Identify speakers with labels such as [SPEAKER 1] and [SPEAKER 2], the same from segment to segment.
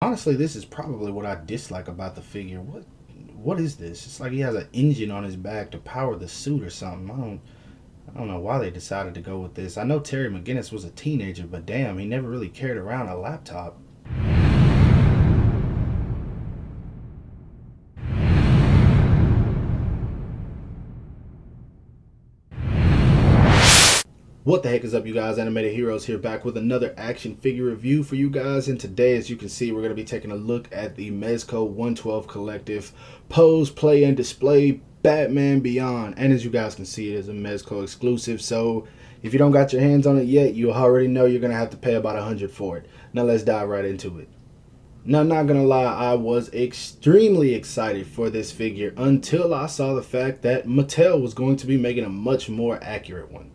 [SPEAKER 1] honestly, this is probably what I dislike about the figure. What is this? It's like he has an engine on his back to power the suit or something. I don't know why they decided to go with this. I know Terry McGinnis was a teenager, but damn, he never really carried around a laptop. What the heck is up, you guys? Animated Heroes here, back with another action figure review for you guys. And today, as you can see, we're going to be taking a look at the Mezco 112 Collective Pose, Play, and Display Batman Beyond. And as you guys can see, it is a Mezco exclusive. So if you don't got your hands on it yet, you already know you're going to have to pay about $100 for it. Now let's dive right into it. Now, not gonna lie, I was extremely excited for this figure until I saw the fact that Mattel was going to be making a much more accurate one.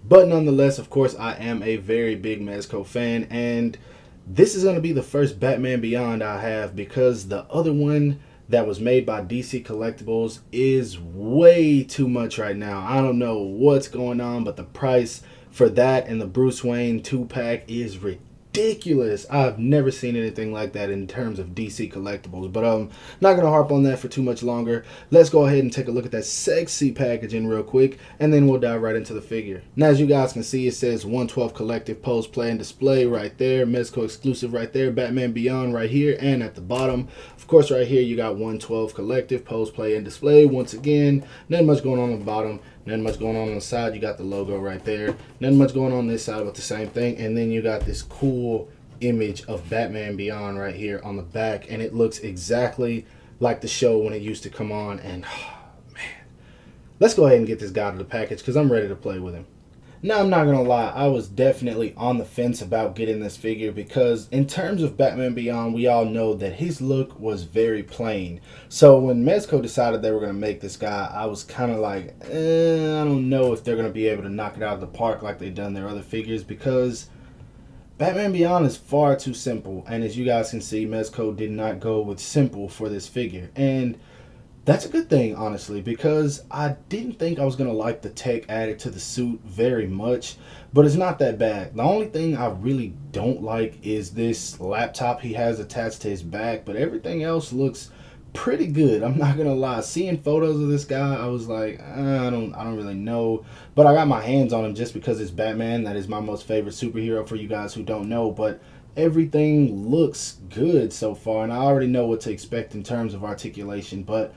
[SPEAKER 1] But nonetheless, of course, I am a very big Mezco fan, and this is going to be the first Batman Beyond I have, because the other one that was made by DC Collectibles is way too much right now. I don't know what's going on, but the price for that and the Bruce Wayne 2-pack is ridiculous. I've never seen anything like that in terms of DC Collectibles, but not gonna harp on that for too much longer. Let's go ahead and take a look at that sexy packaging real quick, and then we'll dive right into the figure. Now, as you guys can see, it says 112 Collective Pose, Play, and Display right there, Mezco exclusive right there, Batman Beyond right here, and at the bottom, of course, right here you got 112 Collective Pose, Play, and Display. Once again, nothing much going on the bottom, nothing much going on the side. You got the logo right there, nothing much going on this side, but the same thing. And then you got this cool image of Batman Beyond right here on the back, and it looks exactly like the show when it used to come on. And man, let's go ahead and get this guy to the package, because I'm ready to play with him. Now, I'm not gonna lie, I was definitely on the fence about getting this figure, because in terms of Batman Beyond, we all know that his look was very plain. So when Mezco decided they were gonna make this guy, I was kind of like, I don't know if they're gonna be able to knock it out of the park like they've done their other figures, because Batman Beyond is far too simple. And as you guys can see, Mezco did not go with simple for this figure, and that's a good thing, honestly, because I didn't think I was going to like the tech added to the suit very much, but it's not that bad. The only thing I really don't like is this laptop he has attached to his back, but everything else looks pretty good. I'm not going to lie. Seeing photos of this guy, I was like, I don't really know, but I got my hands on him just because it's Batman. That is my most favorite superhero, for you guys who don't know, but everything looks good so far, and I already know what to expect in terms of articulation, but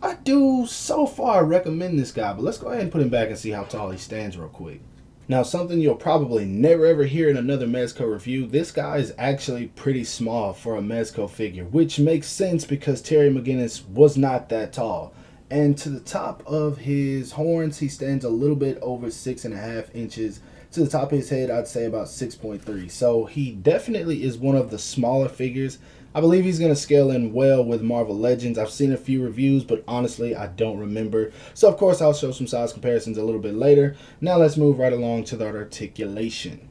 [SPEAKER 1] I do so far recommend this guy. But let's go ahead and put him back and see how tall he stands real quick. Now, something you'll probably never ever hear in another Mezco review, this guy is actually pretty small for a Mezco figure, which makes sense because Terry McGinnis was not that tall. And to the top of his horns, he stands a little bit over 6.5 inches. To the top of his head, I'd say about 6.3. So he definitely is one of the smaller figures. I believe he's going to scale in well with Marvel Legends. I've seen a few reviews, but honestly, I don't remember. So, of course, I'll show some size comparisons a little bit later. Now, let's move right along to the articulation.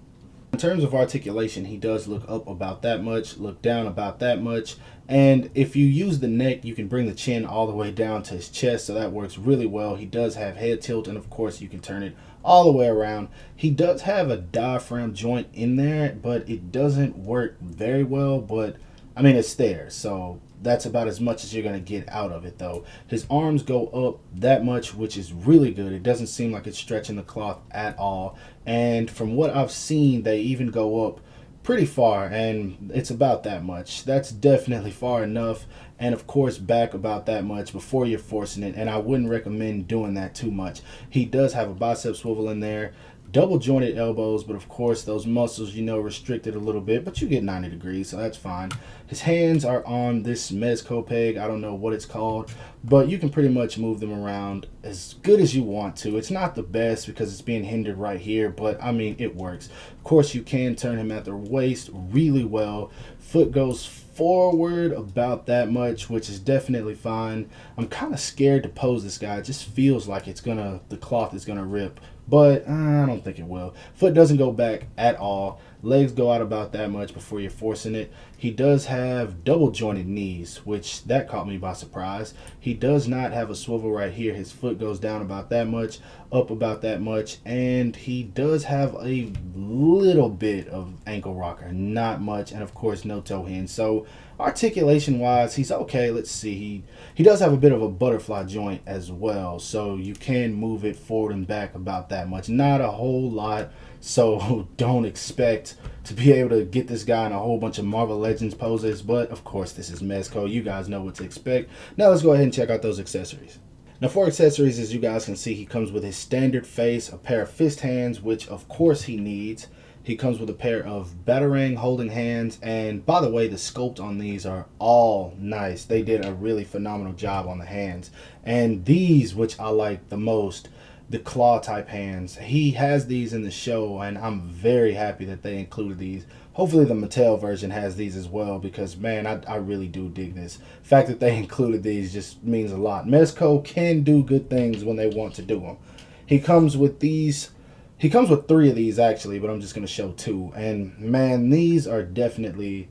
[SPEAKER 1] In terms of articulation, he does look up about that much, look down about that much. And if you use the neck, you can bring the chin all the way down to his chest, so that works really well. He does have head tilt, and of course, you can turn it all the way around. He does have a diaphragm joint in there, but it doesn't work very well, but I mean, it's there, so that's about as much as you're going to get out of it, though. His arms go up that much, which is really good. It doesn't seem like it's stretching the cloth at all. And from what I've seen, they even go up pretty far, and it's about that much. That's definitely far enough. And of course, back about that much before you're forcing it, and I wouldn't recommend doing that too much. He does have a bicep swivel in there, double jointed elbows, but of course those muscles, restricted a little bit, but you get 90 degrees, so that's fine. His hands are on this Mezco peg. I don't know what it's called, but you can pretty much move them around as good as you want to. It's not the best because it's being hindered right here, but I mean, it works. Of course, you can turn him at the waist really well. Foot goes forward about that much, which is definitely fine. I'm kind of scared to pose this guy. It just feels like the cloth is gonna rip, but I don't think it will. Foot doesn't go back at all. Legs go out about that much before you're forcing it. He does have double jointed knees, which that caught me by surprise. He does not have a swivel right here. His foot goes down about that much, up about that much, and he does have a little bit of ankle rocker, not much, and of course no toe hinge. So articulation wise, he's okay. Let's see, he does have a bit of a butterfly joint as well, so you can move it forward and back about that much, not a whole lot. So don't expect to be able to get this guy in a whole bunch of Marvel Legends poses, but of course this is Mezco, you guys know what to expect. Now let's go ahead and check out those accessories. Now for accessories, as you guys can see, he comes with his standard face, a pair of fist hands, which of course he needs. He comes with a pair of batarang holding hands, and by the way, the sculpt on these are all nice. They did a really phenomenal job on the hands. And these, which I like the most, the claw type hands, he has these in the show, and I'm very happy that they included these. Hopefully the Mattel version has these as well, because man, I really do dig this. The fact that they included these just means a lot. Mezco can do good things when they want to do them. He comes with these. He comes with 3 of these actually, but I'm just going to show 2. And man, these are definitely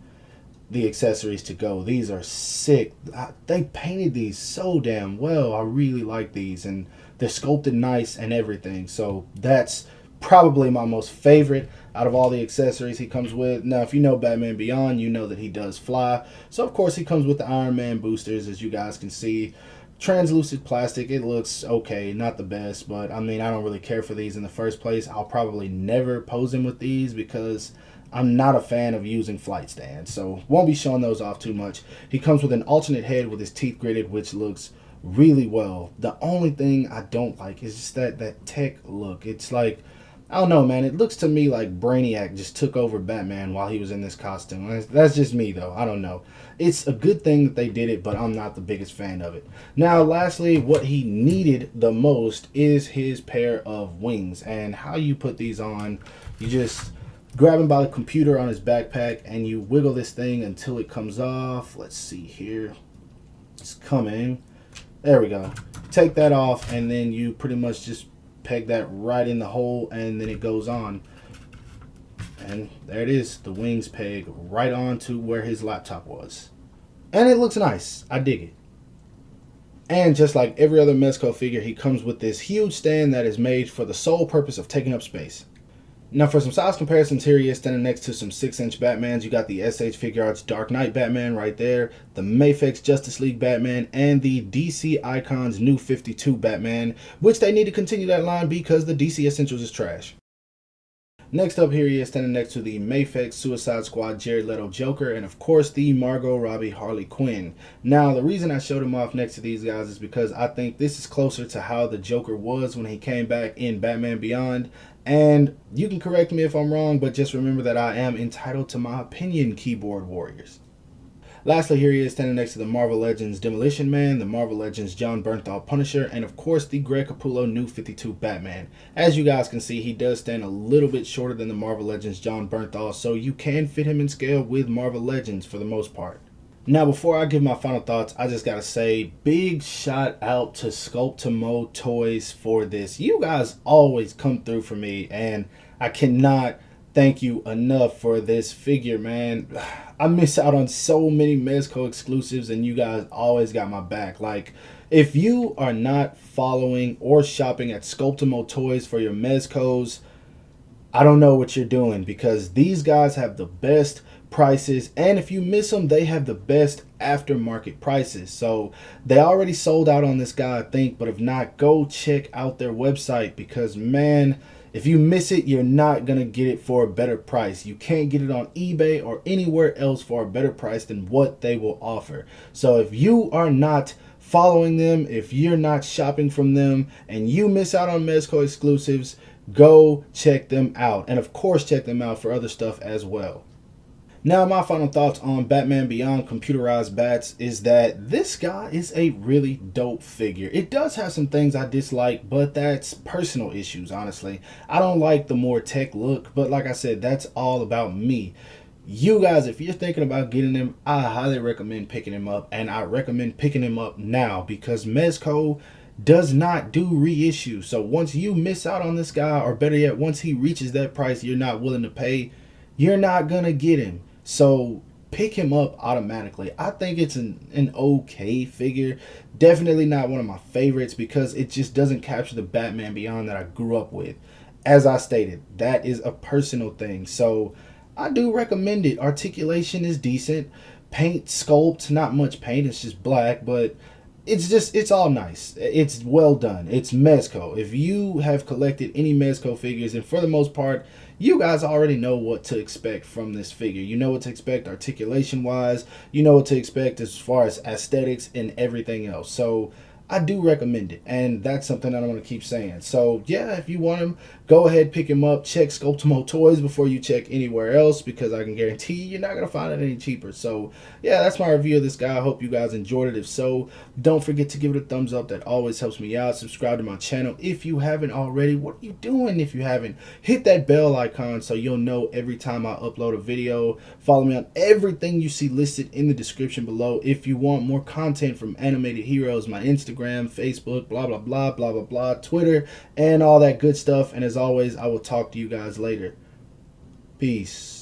[SPEAKER 1] the accessories to go. These are sick. They painted these so damn well. I really like these, and they're sculpted nice and everything. So that's probably my most favorite out of all the accessories he comes with. Now, if you know Batman Beyond, you know that he does fly. So of course he comes with the Ironman Boosters, as you guys can see. Translucent plastic, it looks okay, not the best, but I mean, I don't really care for these in the first place. I'll probably never pose him with these because I'm not a fan of using flight stands, so won't be showing those off too much. He comes with an alternate head with his teeth gritted, which looks really well. The only thing I don't like is just that tech look. It's like, I don't know, man. It looks to me like Brainiac just took over Batman while he was in this costume. That's just me, though. I don't know. It's a good thing that they did it, but I'm not the biggest fan of it. Now, lastly, what he needed the most is his pair of wings. And how you put these on, you just grab him by the computer on his backpack, and you wiggle this thing until it comes off. Let's see here. It's coming. There we go. Take that off, and then you pretty much just peg that right in the hole, and then it goes on, and there it is. The wings peg right on to where his laptop was, and it looks nice. I dig it. And just like every other Mezco figure, he comes with this huge stand that is made for the sole purpose of taking up space. Now for some size comparisons, here he is standing next to some 6-inch Batmans. You got the SH Figure Arts Dark Knight Batman right there, the Mafex Justice League Batman, and the DC Icons New 52 Batman, which they need to continue that line because the DC Essentials is trash. Next up, here he is standing next to the Mafex Suicide Squad Jared Leto Joker, and of course the Margot Robbie Harley Quinn. Now the reason I showed him off next to these guys is because I think this is closer to how the Joker was when he came back in Batman Beyond. And you can correct me if I'm wrong, but just remember that I am entitled to my opinion, keyboard warriors. Lastly, here he is standing next to the Marvel Legends Demolition Man, the Marvel Legends John Bernthal Punisher, and of course the Greg Capullo New 52 Batman. As you guys can see, he does stand a little bit shorter than the Marvel Legends John Bernthal, so you can fit him in scale with Marvel Legends for the most part. Now, before I give my final thoughts, I just gotta say, big shout out to Sculpt-A-Mo Toys for this. You guys always come through for me, and I cannot thank you enough for this figure, man. I miss out on so many Mezco exclusives, and you guys always got my back. Like, if you are not following or shopping at Sculpt-A-Mo Toys for your Mezcos, I don't know what you're doing, because these guys have the best prices, and if you miss them, they have the best aftermarket prices. So they already sold out on this guy, I think, but if not, go check out their website, because man, if you miss it, you're not gonna get it for a better price. You can't get it on eBay or anywhere else for a better price than what they will offer. So if you are not following them, if you're not shopping from them, and you miss out on Mezco exclusives, go check them out, and of course check them out for other stuff as well. Now, my final thoughts on Batman Beyond Computerized Bats is that this guy is a really dope figure. It does have some things I dislike, but that's personal issues, honestly. I don't like the more tech look, but like I said, that's all about me. You guys, if you're thinking about getting him, I highly recommend picking him up, and I recommend picking him up now, because Mezco does not do reissue. So once you miss out on this guy, or better yet, once he reaches that price you're not willing to pay, you're not gonna get him. So pick him up automatically. I think it's an okay figure. Definitely not one of my favorites because it just doesn't capture the Batman Beyond that I grew up with. As I stated, that is a personal thing. So I do recommend it. Articulation is decent. Paint sculpt, not much paint, it's just black, but it's all nice. It's well done. It's Mezco. If you have collected any Mezco figures, and for the most part, you guys already know what to expect from this figure. You know what to expect articulation wise. You know what to expect as far as aesthetics and everything else. So I do recommend it, and that's something that I'm going to keep saying. So yeah, if you want him, go ahead, pick him up. Check Sculptimo Toys before you check anywhere else, because I can guarantee you're not going to find it any cheaper. So yeah, that's my review of this guy. I hope you guys enjoyed it. If so, don't forget to give it a thumbs up. That always helps me out. Subscribe to my channel if you haven't already. What are you doing if you haven't? Hit that bell icon so you'll know every time I upload a video. Follow me on everything you see listed in the description below. If you want more content from animated heroes, my Instagram, Facebook, blah blah blah blah blah blah, Twitter, and all that good stuff. And as always, I will talk to you guys later. Peace.